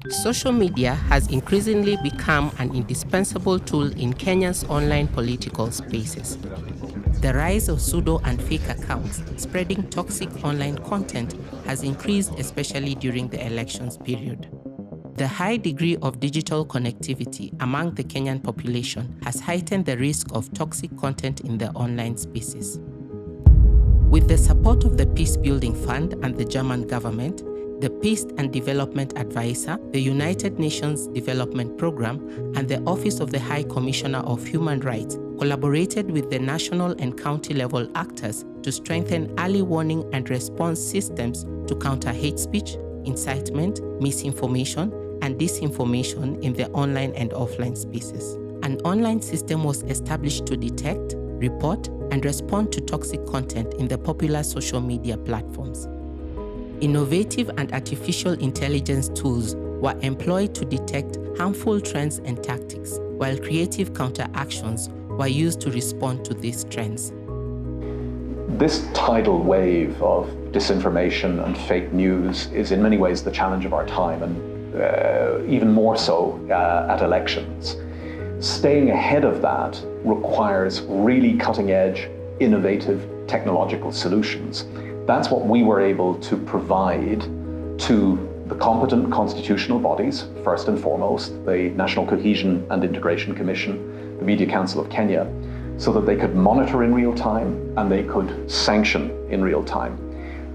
Social media has increasingly become an indispensable tool in Kenya's online political spaces. The rise of pseudo and fake accounts spreading toxic online content has increased, especially during the elections period. The high degree of digital connectivity among the Kenyan population has heightened the risk of toxic content in the online spaces. With the support of the Peacebuilding Fund and the German government, the Peace and Development Advisor, the United Nations Development Programme, and the Office of the High Commissioner of Human Rights collaborated with the national and county-level actors to strengthen early warning and response systems to counter hate speech, incitement, misinformation, and disinformation in the online and offline spaces. An online system was established to detect, report, and respond to toxic content in the popular social media platforms. Innovative and artificial intelligence tools were employed to detect harmful trends and tactics, while creative counteractions were used to respond to these trends. This tidal wave of disinformation and fake news is in many ways the challenge of our time, and even more so at elections. Staying ahead of that requires really cutting-edge, innovative technological solutions. That's what we were able to provide to the competent constitutional bodies, first and foremost, the National Cohesion and Integration Commission, the Media Council of Kenya, so that they could monitor in real time and they could sanction in real time.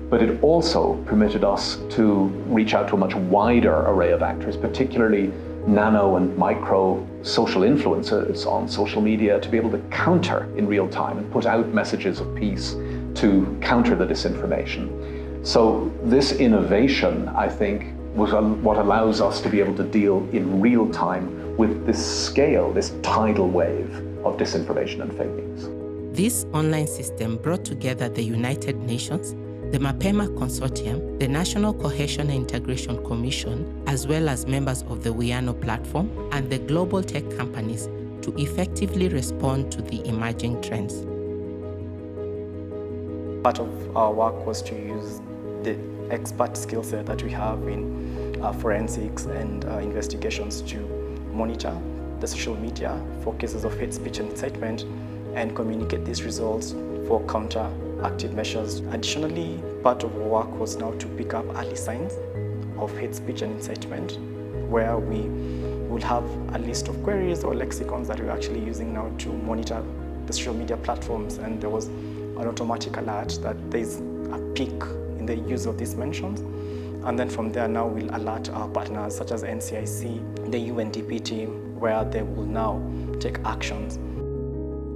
But it also permitted us to reach out to a much wider array of actors, particularly nano and micro social influencers on social media, to be able to counter in real time and put out messages of peace to counter the disinformation. So this innovation, I think, was what allows us to be able to deal in real time with this scale, this tidal wave of disinformation and fake news. This online system brought together the United Nations, the Mapema consortium, the National Cohesion and Integration Commission, as well as members of the Wiano platform and the global tech companies to effectively respond to the emerging trends. Part of our work was to use the expert skill set that we have in forensics and investigations to monitor the social media for cases of hate speech and incitement and communicate these results for counter-active measures. Additionally, part of our work was now to pick up early signs of hate speech and incitement, where we would have a list of queries or lexicons that we're actually using now to monitor the social media platforms, and there was an automatic alert that there's a peak in the use of these mentions. And then from there now we'll alert our partners such as NCIC, the UNDP team, where they will now take actions.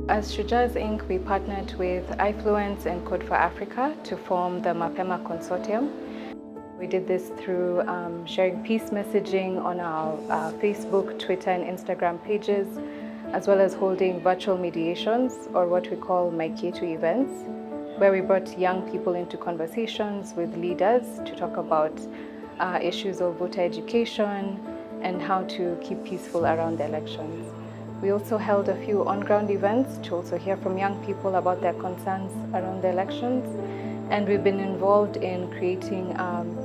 As Shujaz Inc., we partnered with iFluence and Code for Africa to form the Mapema consortium. We did this through sharing peace messaging on our Facebook, Twitter, and Instagram pages, as well as holding virtual mediations, or what we call Maiketu events, where we brought young people into conversations with leaders to talk about issues of voter education and how to keep peaceful around the elections. We also held a few on-ground events to also hear from young people about their concerns around the elections. And we've been involved in creating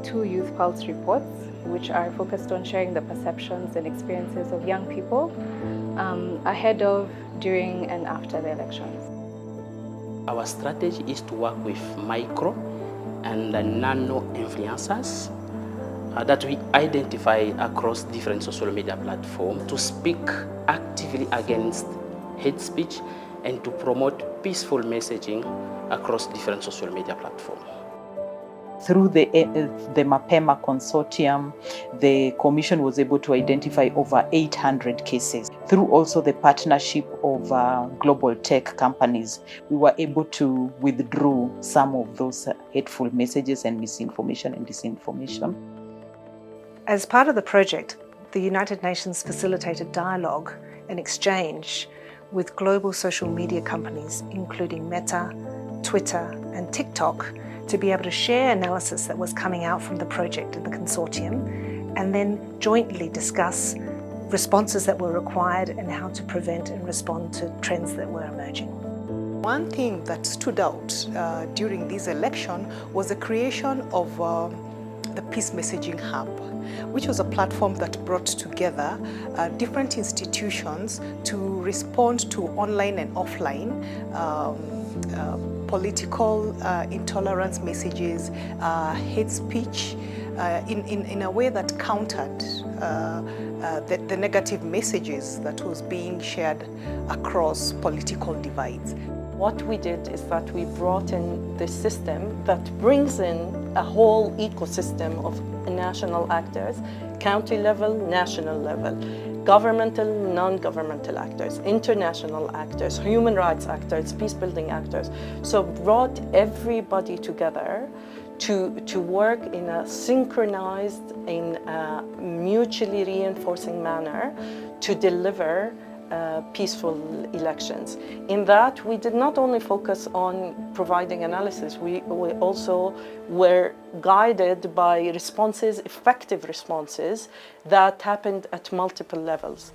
2 Youth Pulse reports, which are focused on sharing the perceptions and experiences of young people ahead of, during, and after the elections. Our strategy is to work with micro and nano influencers that we identify across different social media platforms to speak actively against hate speech and to promote peaceful messaging across different social media platforms. Through the Mapema consortium, the Commission was able to identify over 800 cases. Through also the partnership of global tech companies, we were able to withdraw some of those hateful messages and misinformation and disinformation. As part of the project, the United Nations facilitated dialogue and exchange with global social media companies, including Meta, Twitter, and TikTok, to be able to share analysis that was coming out from the project and the consortium, and then jointly discuss responses that were required and how to prevent and respond to trends that were emerging. One thing that stood out during this election was the creation of the Peace Messaging Hub, which was a platform that brought together different institutions to respond to online and offline political intolerance messages, hate speech, in a way that countered the negative messages that was being shared across political divides. What we did is that we brought in this system that brings in a whole ecosystem of national actors, county level, national level, governmental, non-governmental actors, international actors, human rights actors, peace-building actors. So brought everybody together to work in a synchronized, in a mutually reinforcing manner to deliver peaceful elections. In that, we did not only focus on providing analysis, we also were guided by responses, effective responses that happened at multiple levels.